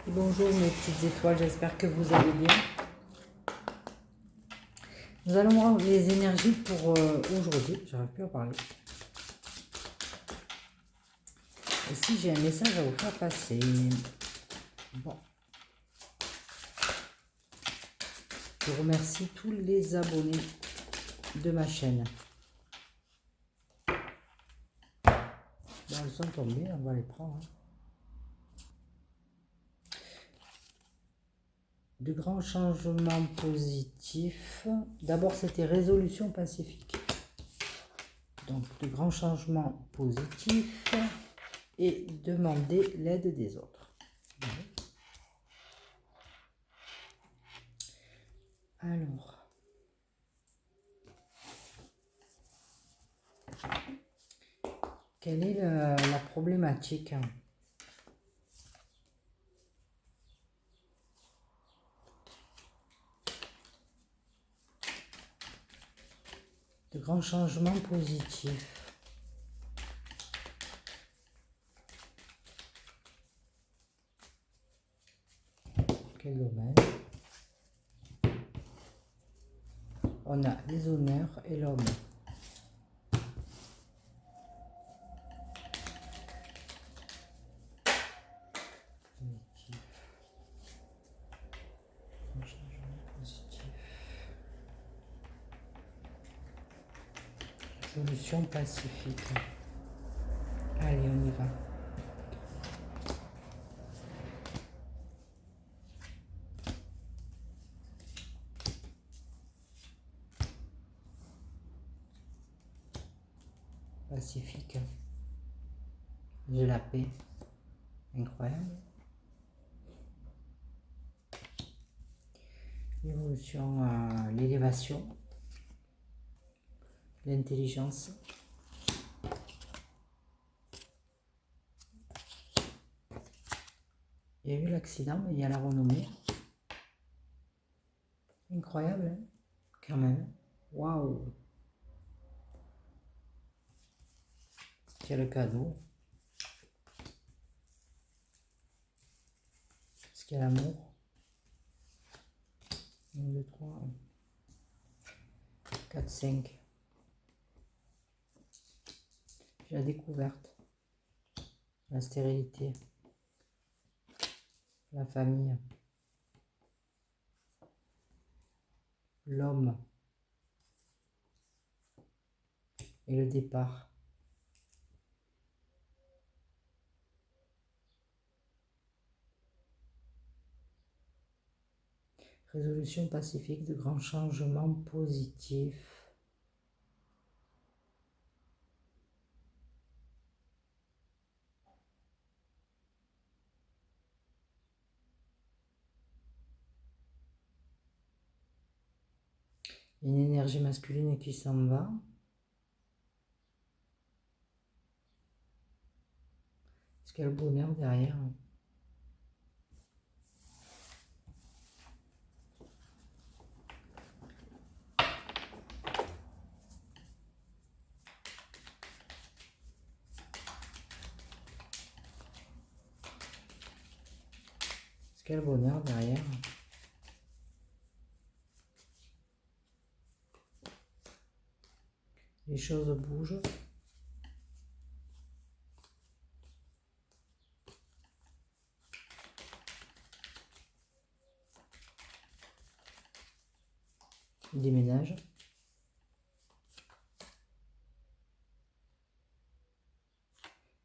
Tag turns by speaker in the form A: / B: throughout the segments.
A: Bonjour mes petites étoiles, j'espère que vous allez bien. Nous allons voir les énergies pour aujourd'hui. J'arrive plus à parler. Et si j'ai un message à vous faire passer. Bon. Je remercie tous les abonnés de ma chaîne. Bon, elles sont tombées, on va les prendre. De grands changements positifs. D'abord, c'était résolution pacifique. Donc, de grands changements positifs et demander l'aide des autres. Alors, quelle est la problématique ? De grands changements positifs. Quel domaine? On a les honneurs et l'homme. Solution pacifique. Allez, on y va. Pacifique. J'ai la paix. Incroyable. L'évolution, l'élévation. L'intelligence. Il y a eu l'accident, mais il y a la renommée. Incroyable, hein, quand même. Waouh! C'est le cadeau. Est-ce qu'il y a l'amour? 1, 2, 3, 4, 5. J'ai la découverte. La stérilité. La famille. L'homme. Et le départ. Résolution pacifique, de grands changements positifs. Une énergie masculine qui s'en va. Est-ce qu'il y a le bonheur derrière? Est-ce qu'il y a le bonheur derrière? Les choses bougent. Il déménage.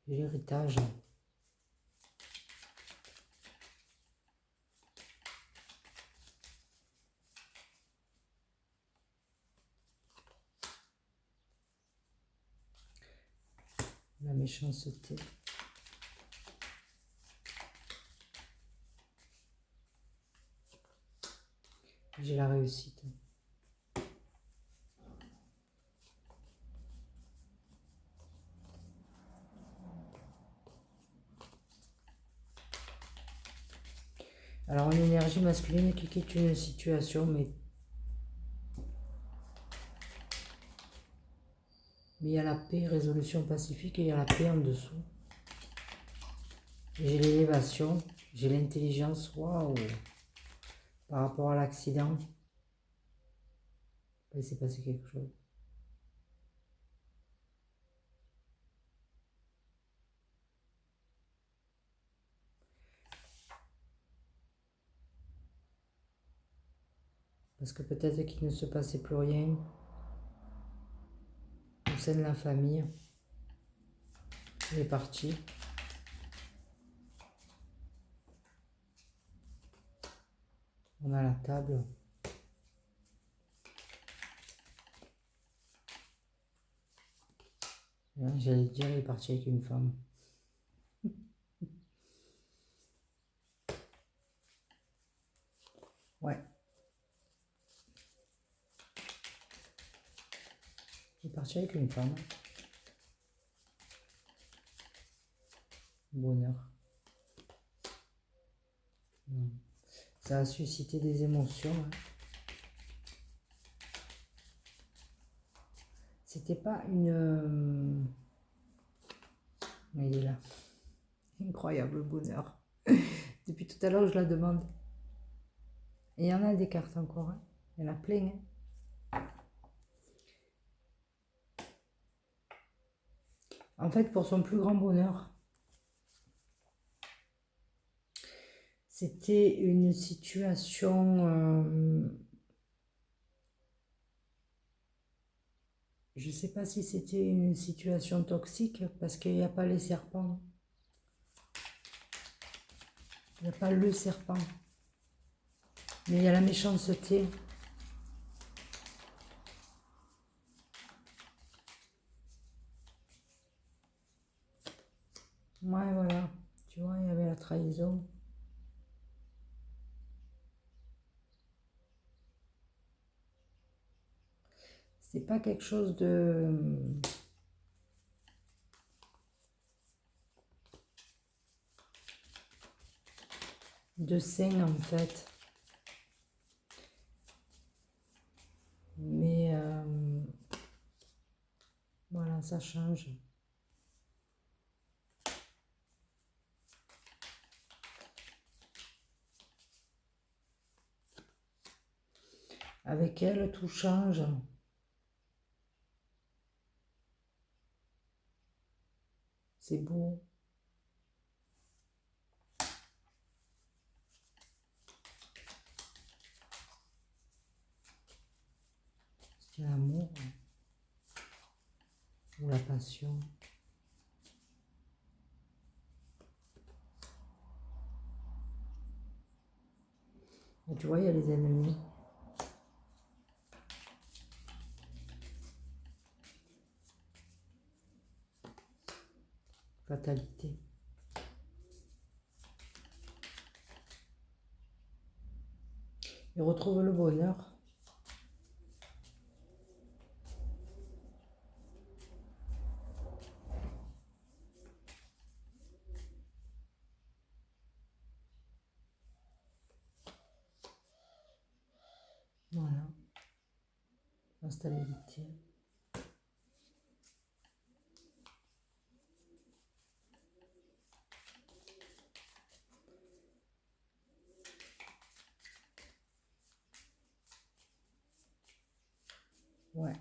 A: Et l'héritage. La méchanceté. J'ai la réussite. Alors, une énergie masculine qui quitte une situation, mais il y a la paix, résolution pacifique, et il y a la paix en dessous. J'ai l'élévation, J'ai l'intelligence, waouh, par rapport à l'accident. Il s'est passé quelque chose. Parce que peut-être qu'il ne se passait plus rien au sein de la famille. Il est parti. On a la table. J'allais dire, il est parti avec une femme. Ouais. Il est parti avec une femme. Bonheur. Ça a suscité des émotions. Hein. C'était pas une... Mais il est là. Incroyable bonheur. Depuis tout à l'heure, je la demande. Et il y en a des cartes encore. Hein. Il y en a plein. Hein. En fait, pour son plus grand bonheur, c'était une situation... je ne sais pas si c'était une situation toxique, parce qu'il n'y a pas les serpents. Il n'y a pas le serpent. Mais il y a la méchanceté. Ouais, voilà. Tu vois, il y avait la trahison. C'est pas quelque chose de sain, en fait. Mais voilà, ça change. Avec elle, tout change. C'est beau. C'est l'amour ou la passion. Et tu vois, il y a les ennemis. Fatalité. Il retrouve le bonheur. Voilà. La stabilité. Ouais.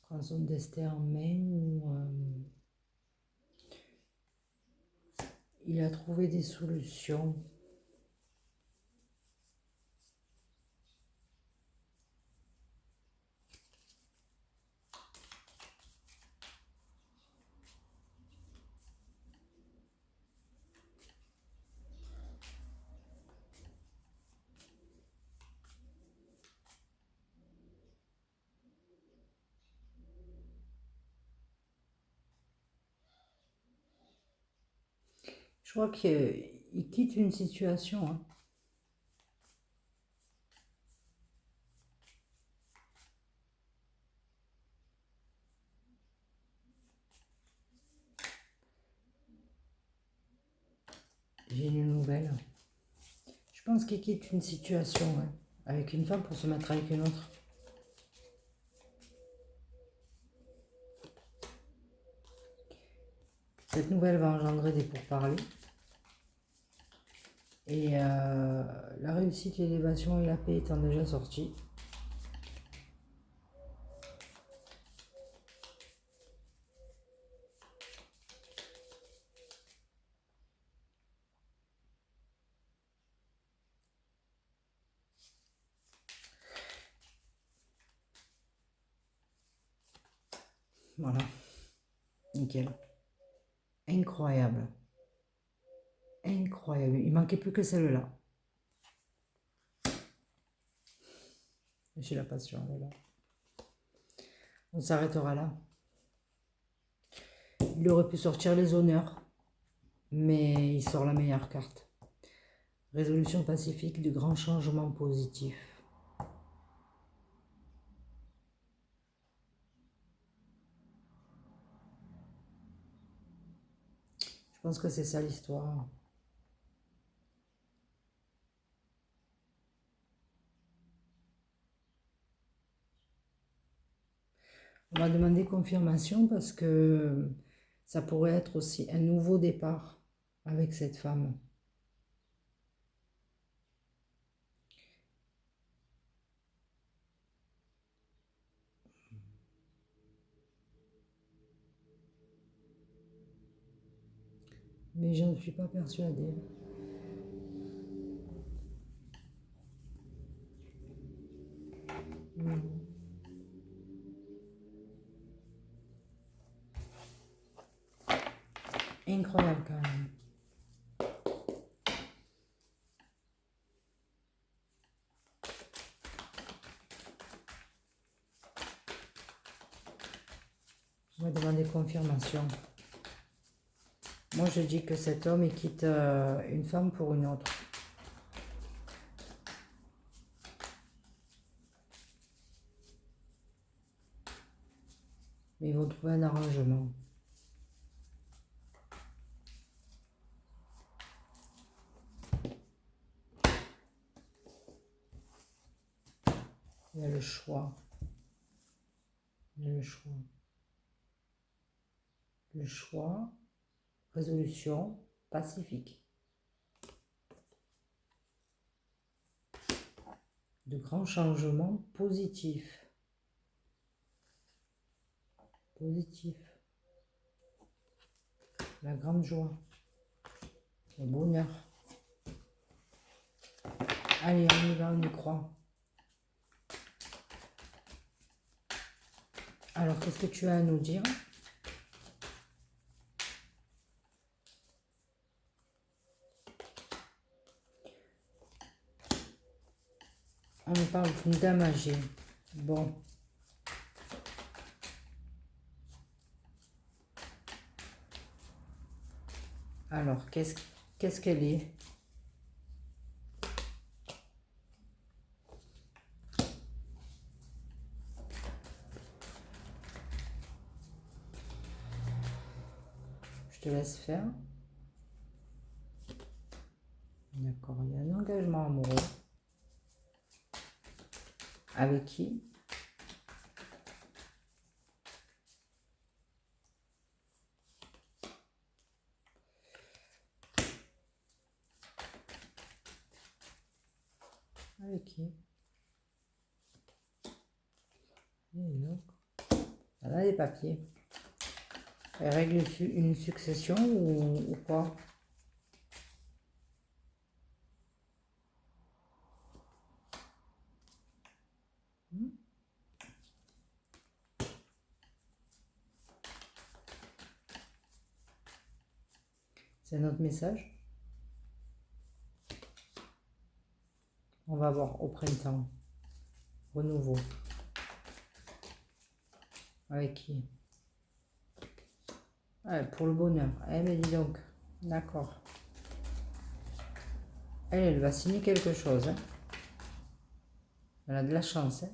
A: Prend son destin en main ou il a trouvé des solutions. Je crois qu'il quitte une situation. Hein. J'ai une nouvelle. Je pense qu'il quitte une situation hein, avec une femme pour se mettre avec une autre. Cette nouvelle va engendrer des pourparlers. Et la réussite, l'élévation et la paix étant déjà sortis. Voilà, nickel. Incroyable. Incroyable. Il manquait plus que celle-là. J'ai la passion, elle est là. On s'arrêtera là. Il aurait pu sortir les honneurs, mais il sort la meilleure carte. Résolution pacifique de grands changements positifs. Je pense que c'est ça l'histoire. On m'a demandé confirmation parce que ça pourrait être aussi un nouveau départ avec cette femme. Mais je ne suis pas persuadée. Non. Incroyable quand même. On m'a demandé confirmation. Moi, je dis que cet homme, il quitte une femme pour une autre. Mais ils vont trouver un arrangement. Il y a le choix. Il y a le choix. Le choix, résolution pacifique. De grands changements positifs. Positifs. La grande joie. Le bonheur. Allez, on y va, on y croit. Alors, qu'est-ce que tu as à nous dire ? On me parle d'une dame âgée. Bon. Alors, qu'est-ce qu'elle est ? Je te laisse faire. D'accord, il y a un engagement amoureux. Avec qui ? Avec qui ? Elle a des papiers. Elle règle une succession ou quoi ? C'est notre message. On va voir au printemps. Renouveau. Avec qui ? Ouais, pour le bonheur. Eh mais dis donc. D'accord. Elle va signer quelque chose. Hein. Elle a de la chance. Hein.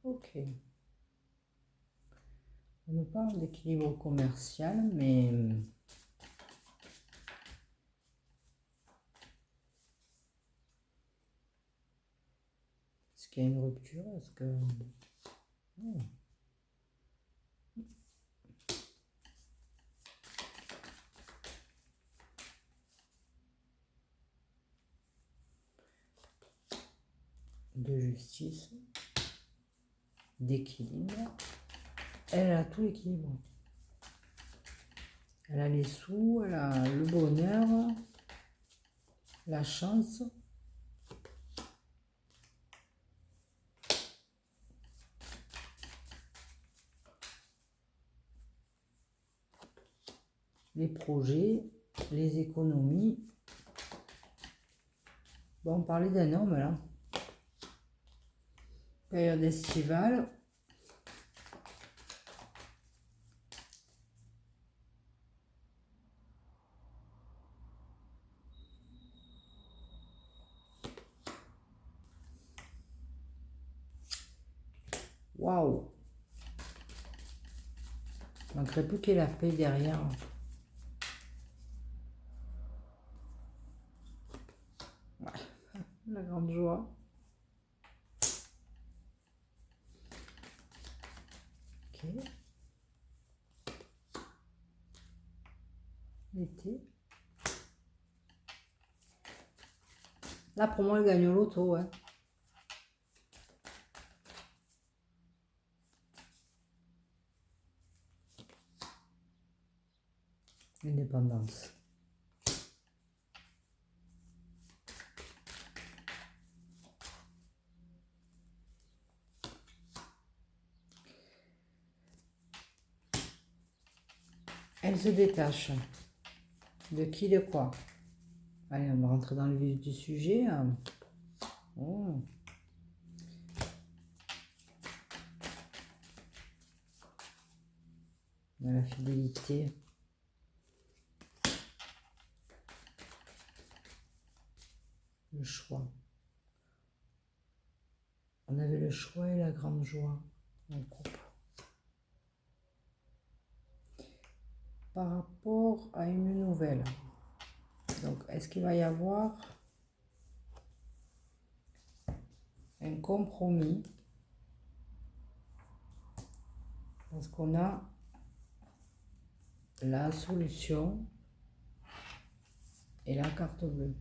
A: Ok. On nous parle d'équilibre commercial, mais est-ce qu'il y a une rupture? Est-ce que... Oh. De justice, d'équilibre. Elle a tout l'équilibre. Elle a les sous, elle a le bonheur, la chance. Les projets, les économies. Bon, on parlait d'un homme là. Période estivale. Waouh! Il manquerait plus qu'il y ait la paix derrière. Ouais. La grande joie. Ok. L'été. Là, pour moi, elle gagne au loto, ouais. Indépendance. Elle se détache. De qui, de quoi? Allez, on va rentrer dans le vif du sujet. Oh. On a la fidélité. Le choix. On avait le choix et la grande joie en couple. Par rapport à une nouvelle. Donc, est-ce qu'il va y avoir un compromis? Parce qu'on a la solution et la carte bleue.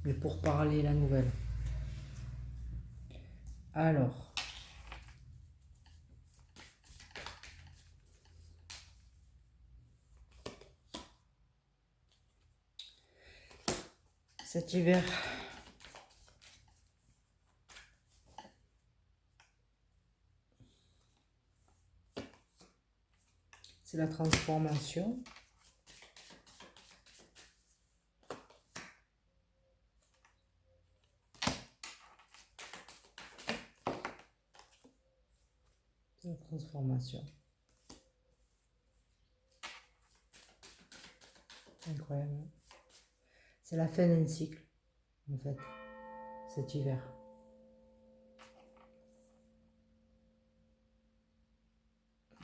A: Mais pour parler la nouvelle. Alors, cet hiver, c'est la transformation. C'est la transformation. Incroyable. C'est la fin d'un cycle, en fait, cet hiver.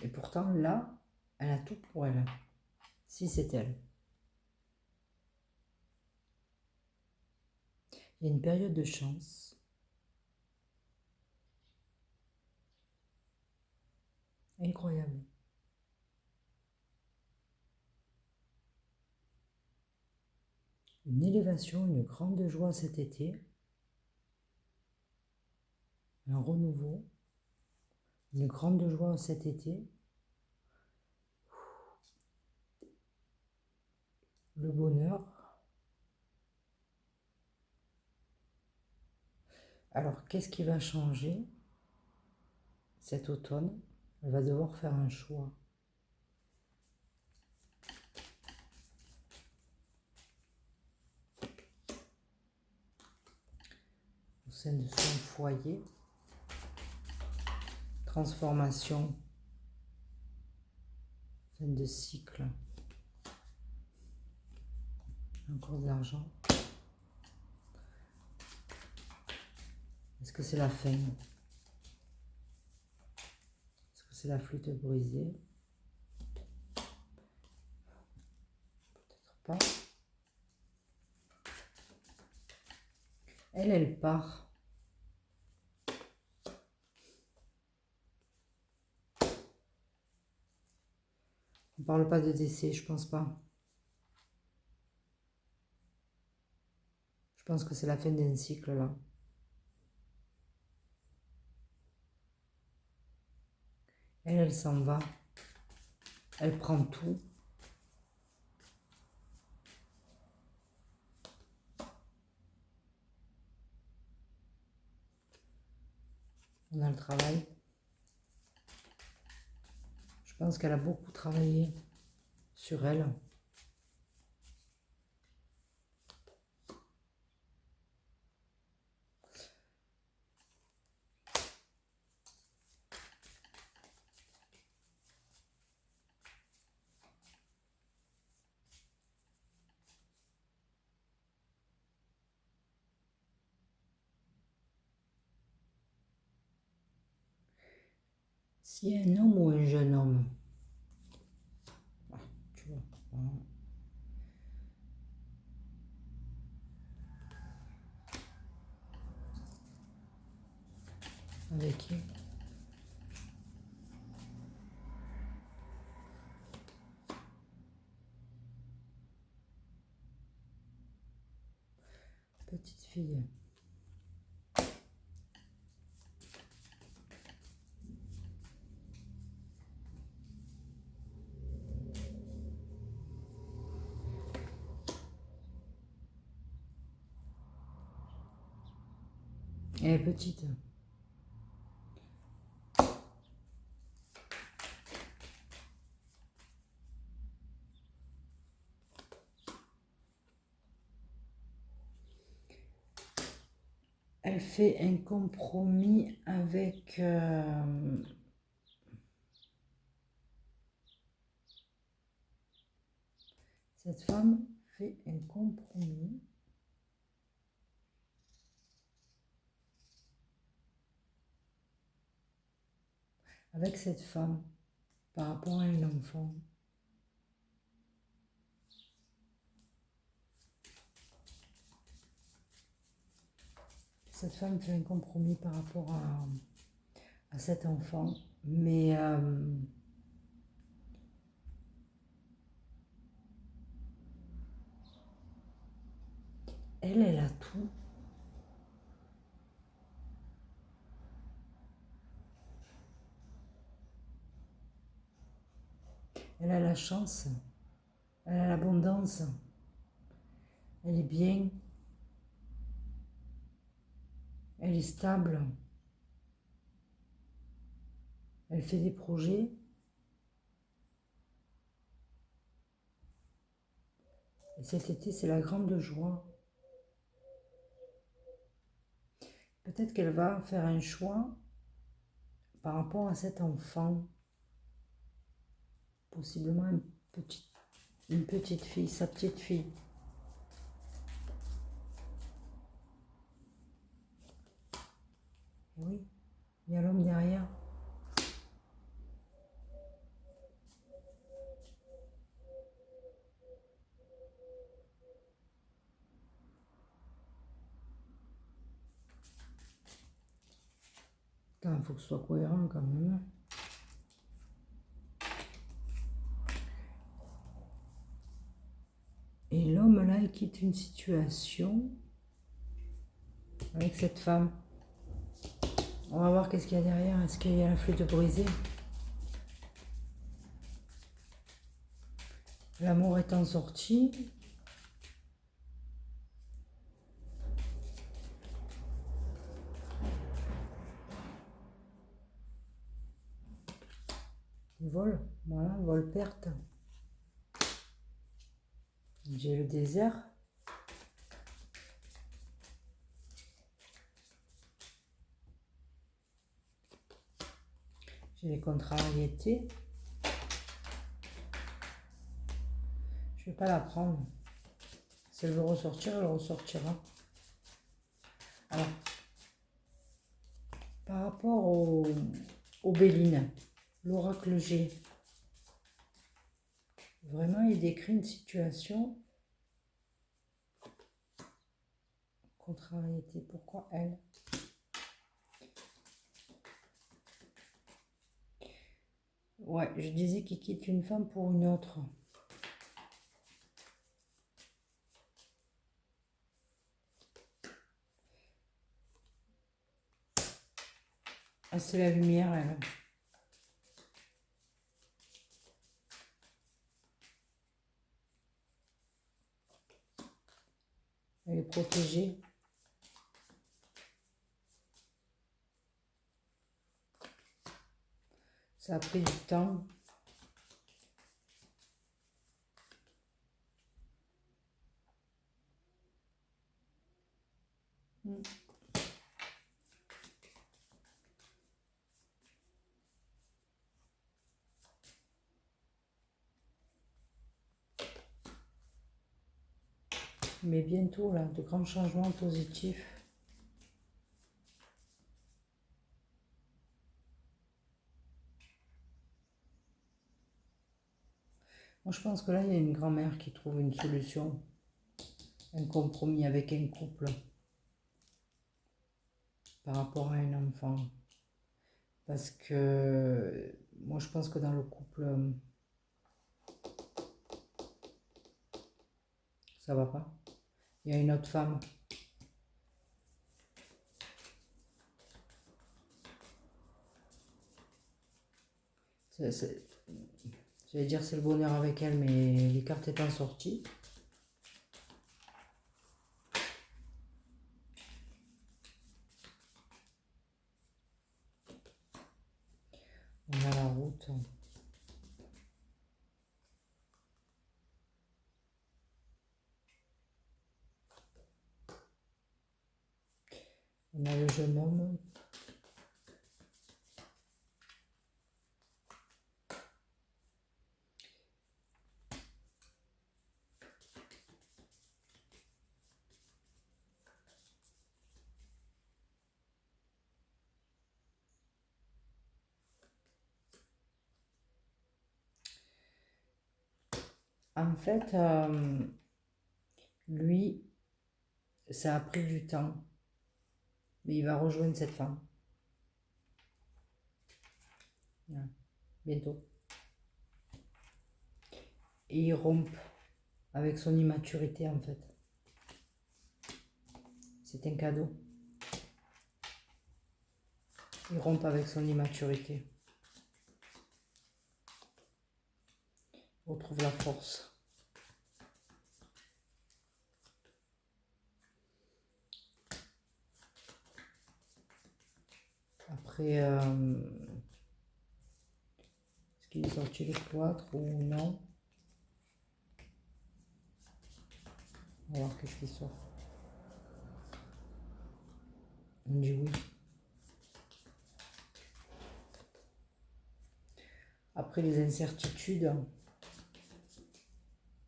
A: Et pourtant, là, elle a tout pour elle. Si c'est elle. Il y a une période de chance. Incroyable. Une élévation, une grande joie cet été. Un renouveau. Une grande joie cet été. Le bonheur. Alors, qu'est-ce qui va changer cet automne? Elle va devoir faire un choix. Au sein de son foyer. Transformation. Fin de cycle. Encore de l'argent. Est-ce que c'est la fin? c'est la flûte brisée. Peut-être pas. Elle part. On ne parle pas de décès, je pense pas. Je pense que c'est la fin d'un cycle là. Elle s'en va. Elle prend tout. On a le travail. Je pense qu'elle a beaucoup travaillé sur elle. S'il y a un homme ou un jeune homme, ah, tu vois, voilà. Avec qui? Petite fille. Elle est petite. Elle fait un compromis avec... cette femme fait un compromis avec cette femme par rapport à un enfant. Cette femme fait un compromis par rapport à cet enfant, mais elle a tout. Elle a la chance, elle a l'abondance, elle est bien, elle est stable, elle fait des projets. Et cet été, c'est la grande joie. Peut-être qu'elle va faire un choix par rapport à cet enfant. Possiblement une petite fille, sa petite fille. Et oui, il y a l'homme derrière. Il faut que ce soit cohérent quand même. Et l'homme là, il quitte une situation avec cette femme. On va voir qu'est-ce qu'il y a derrière. Est-ce qu'il y a la flûte brisée? L'amour étant sorti. Vol, voilà, vol perte. J'ai le désert. J'ai les contrariétés. Je ne vais pas la prendre. Si elle veut ressortir, elle ressortira. Alors, par rapport aux Bélines, L'oracle G. Vraiment, il décrit une situation. Contrariété. Pourquoi elle? Ouais, je disais qu'il quitte une femme pour une autre. Ah, c'est la lumière, elle. Elle est protégée. Ça a pris du temps. Mais bientôt, là, de grands changements positifs. Moi, je pense que là, il y a une grand-mère qui trouve une solution, un compromis avec un couple par rapport à un enfant. Parce que moi, je pense que dans le couple, ça va pas. Il y a une autre femme. J'allais dire c'est le bonheur avec elle, mais les cartes étant sorties. On a la route. On a le jeune homme. En fait, lui, ça a pris du temps, mais il va rejoindre cette femme. Voilà. Bientôt. Et il rompt avec son immaturité, en fait. C'est un cadeau. Il rompt avec son immaturité. Retrouve la force. Après, est-ce qu'il est sorti le cloître ou non? On va voir qu'est-ce qui sort. On dit oui. Après les incertitudes,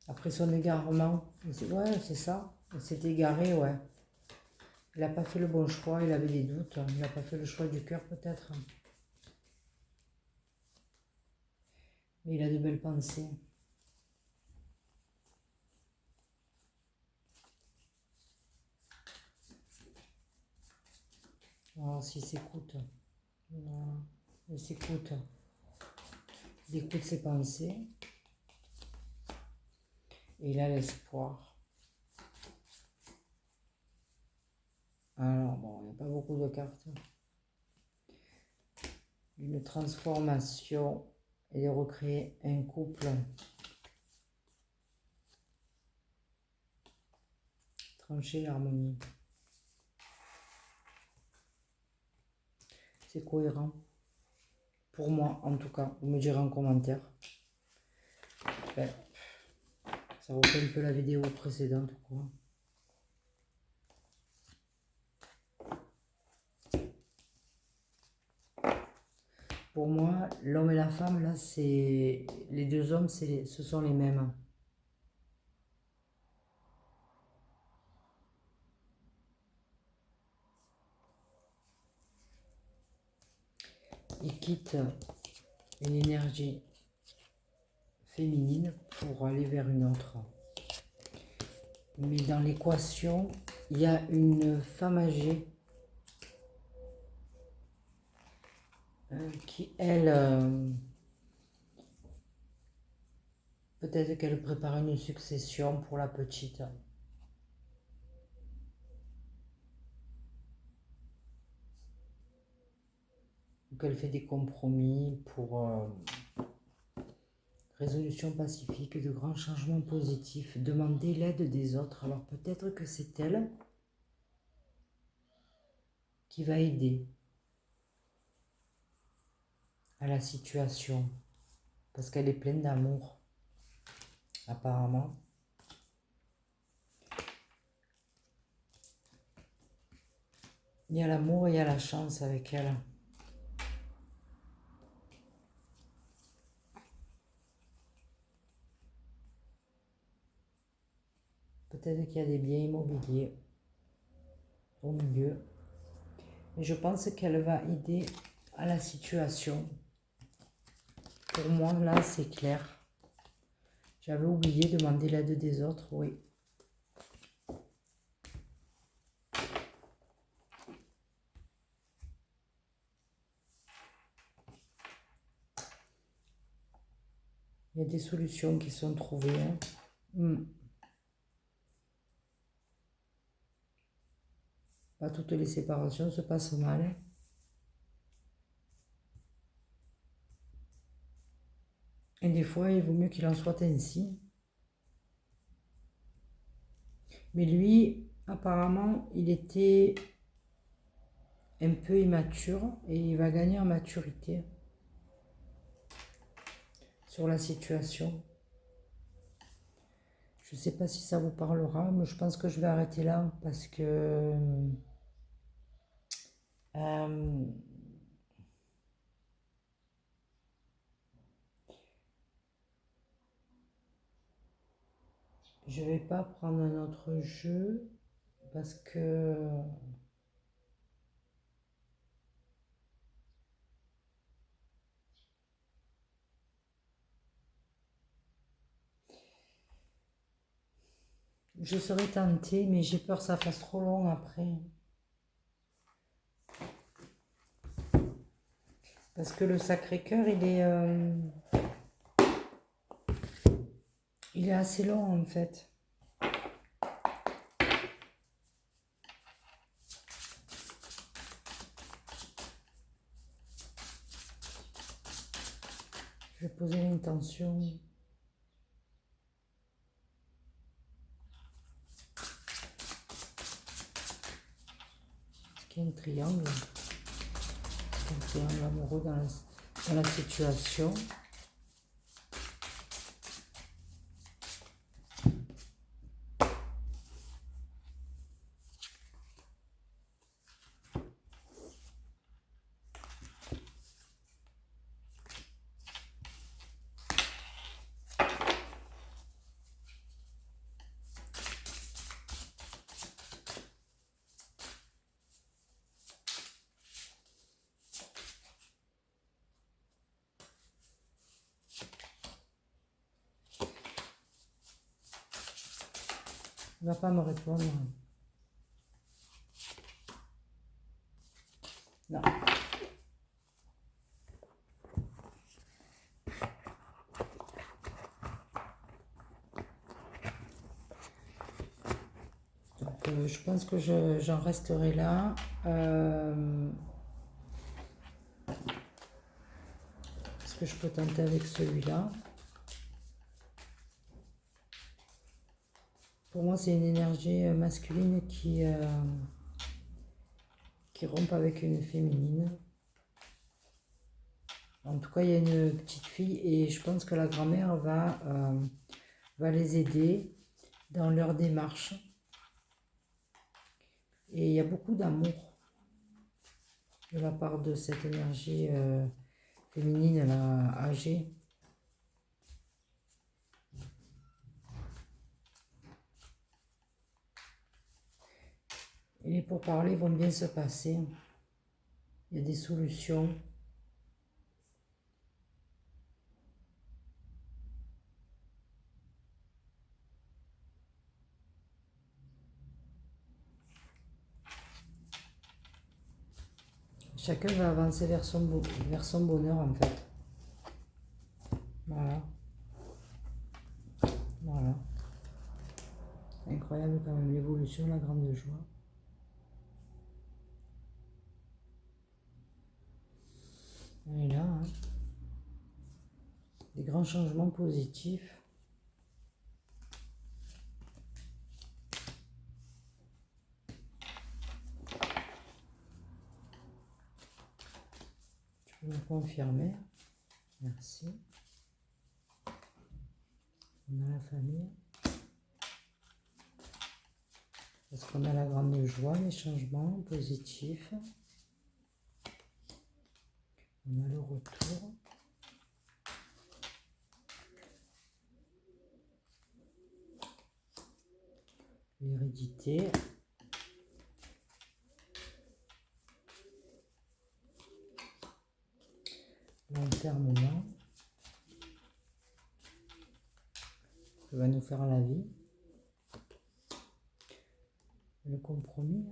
A: après son égarement, ouais, c'est ça. Il s'est égaré, ouais. Il n'a pas fait le bon choix, il avait des doutes. Il n'a pas fait le choix du cœur, peut-être. Mais il a de belles pensées. Alors, s'il s'écoute, il s'écoute. Il écoute ses pensées. Et il a l'espoir. Alors, bon, il n'y a pas beaucoup de cartes. Une transformation et de recréer un couple. Trancher l'harmonie. C'est cohérent. Pour moi, en tout cas. Vous me direz en commentaire. Ben, ça refait un peu la vidéo précédente, quoi. Pour moi, l'homme et la femme, là, c'est... Les deux hommes, ce sont les mêmes. Ils quittent une énergie féminine pour aller vers une autre. Mais dans l'équation, il y a une femme âgée qui, elle, peut-être qu'elle prépare une succession pour la petite. Ou qu'elle fait des compromis pour résolution pacifique, de grands changements positifs, demander l'aide des autres. Alors peut-être que c'est elle qui va aider à la situation, parce qu'elle est pleine d'amour, apparemment. Il y a l'amour et il y a la chance avec elle. Peut-être qu'il y a des biens immobiliers au milieu. Mais je pense qu'elle va aider à la situation. Pour moi, là, c'est clair. J'avais oublié de demander l'aide des autres, oui. Il y a des solutions qui sont trouvées. Pas toutes les séparations se passent mal. Et des fois, il vaut mieux qu'il en soit ainsi. Mais lui, apparemment, il était un peu immature et il va gagner en maturité sur la situation. Je ne sais pas si ça vous parlera, mais je pense que je vais arrêter là parce que je vais pas prendre un autre jeu parce que je serais tentée, mais j'ai peur que ça fasse trop long après. Parce que le Sacré-Cœur, il est assez long en fait. Je vais poser l'intention. Est-ce qu'il y a un triangle? Un triangle amoureux dans la situation. Il ne va pas me répondre. Non. Donc, je pense que j'en resterai là. Est-ce que je peux tenter avec celui-là? Pour moi, c'est une énergie masculine qui rompt avec une féminine. En tout cas, il y a une petite fille et je pense que la grand-mère va les aider dans leur démarche. Et il y a beaucoup d'amour de la part de cette énergie féminine là, âgée. Et les pourparlers vont bien se passer. Il y a des solutions. Chacun va avancer vers vers son bonheur en fait. Voilà. Voilà. Incroyable quand même l'évolution, la grande joie. Et là, hein, des grands changements positifs. Tu peux me confirmer. Merci. On a la famille. Parce qu'on a la grande joie, les changements positifs. On a le retour. L'hérédité. L'enfermement. Que va nous faire la vie. Le compromis.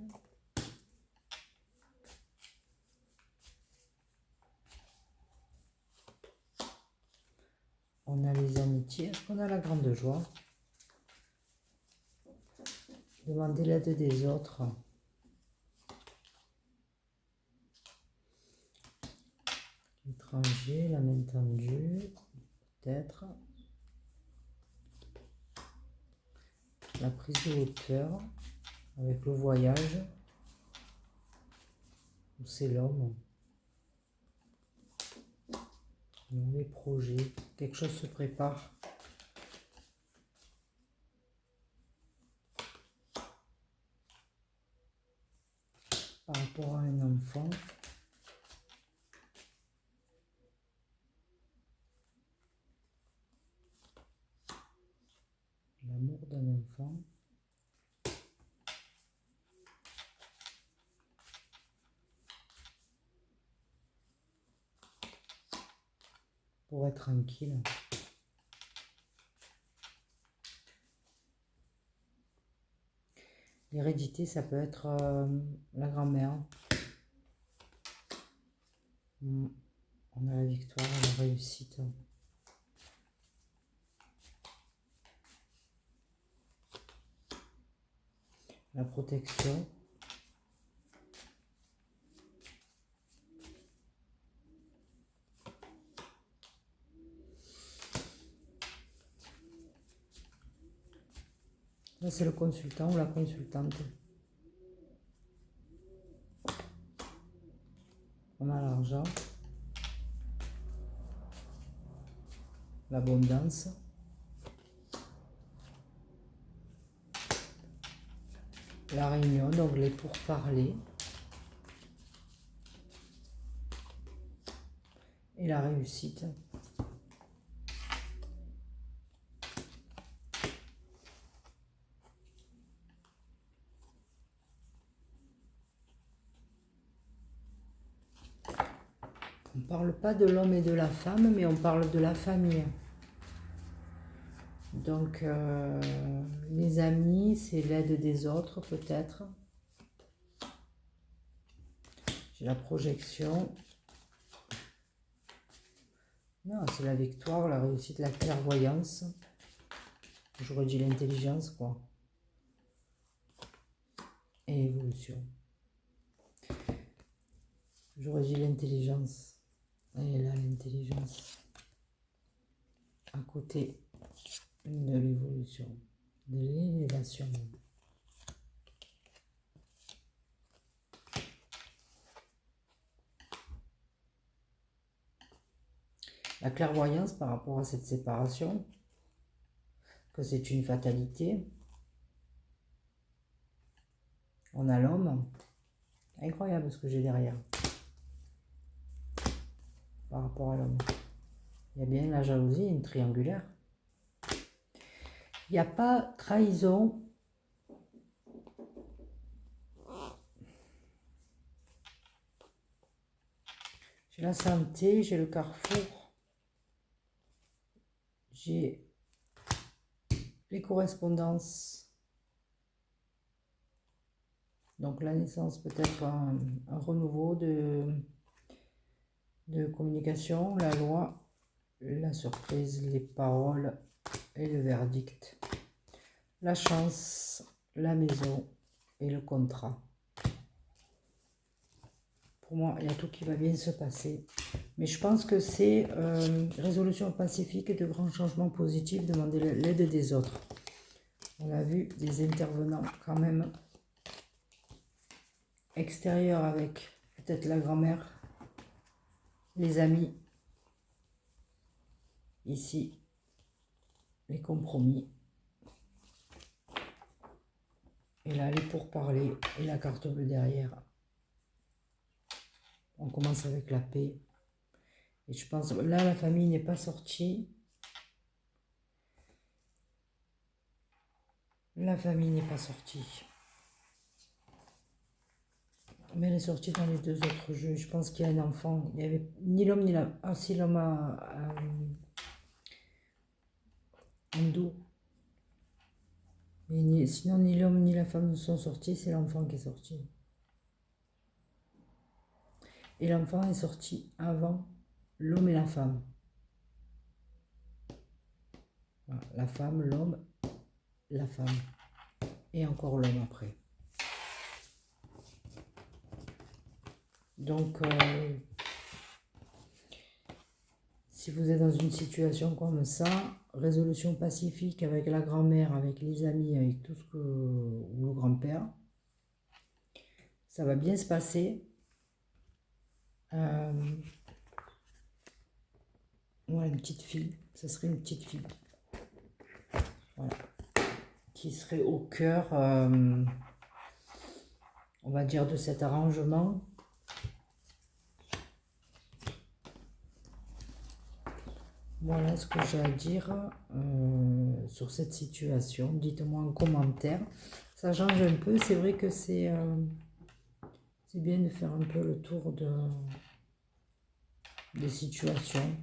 A: On a les amitiés. Est-ce qu'on a la grande joie? Demander l'aide des autres. L'étranger, la main tendue, peut-être. La prise de hauteur avec le voyage. Ou c'est l'homme. Les projets. Quelque chose se prépare. Par rapport à un enfant. L'amour d'un enfant. Pour être tranquille. L'hérédité, ça peut être la grand-mère. On a la victoire, la réussite. La protection. Là, c'est le consultant ou la consultante. On a l'argent. L'abondance. La réunion, donc les pourparlers. Et la réussite. On ne parle pas de l'homme et de la femme, mais on parle de la famille. Donc, les amis, c'est l'aide des autres, peut-être. J'ai la projection. Non, c'est la victoire, la réussite, la clairvoyance. J'aurais dit l'intelligence, quoi. Et l'évolution. J'aurais dit l'intelligence. Et là, l'intelligence. À côté de l'évolution, de l'élévation. La clairvoyance par rapport à cette séparation, que c'est une fatalité. On a l'homme. Incroyable ce que j'ai derrière. Par rapport à l'homme. Il y a bien la jalousie, une triangulaire. Il n'y a pas trahison. J'ai la santé, j'ai le carrefour. J'ai les correspondances. Donc la naissance, peut-être un renouveau de communication, la loi, la surprise, les paroles et le verdict. La chance, la maison et le contrat. Pour moi, il y a tout qui va bien se passer. Mais je pense que c'est résolution pacifique et de grands changements positifs, demander l'aide des autres. On a vu des intervenants quand même extérieurs avec peut-être la grand-mère, les amis. Ici, les compromis. Et là, les pourparlers et la carte bleue derrière. On commence avec la paix. Et je pense, là, la famille n'est pas sortie. La famille n'est pas sortie. Mais elle est sortie dans les deux autres jeux. Je pense qu'il y a un enfant. Il n'y avait ni l'homme ni la... Ah si, l'homme a un dos. Mais sinon, ni l'homme ni la femme ne sont sortis. C'est l'enfant qui est sorti. Et l'enfant est sorti avant l'homme et la femme. Voilà, la femme, l'homme, la femme. Et encore l'homme après. Donc, si vous êtes dans une situation comme ça, résolution pacifique avec la grand-mère, avec les amis, avec tout ce que... ou le grand-père, ça va bien se passer. Voilà, une petite fille, ça serait une petite fille. Voilà. Qui serait au cœur, on va dire, de cet arrangement. Voilà ce que j'ai à dire sur cette situation. Dites-moi en commentaire. Ça change un peu. C'est vrai que c'est bien de faire un peu le tour des situations.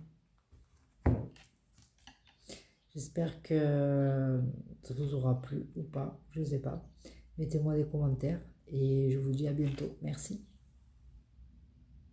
A: J'espère que ça vous aura plu ou pas. Je ne sais pas. Mettez-moi des commentaires et je vous dis à bientôt. Merci.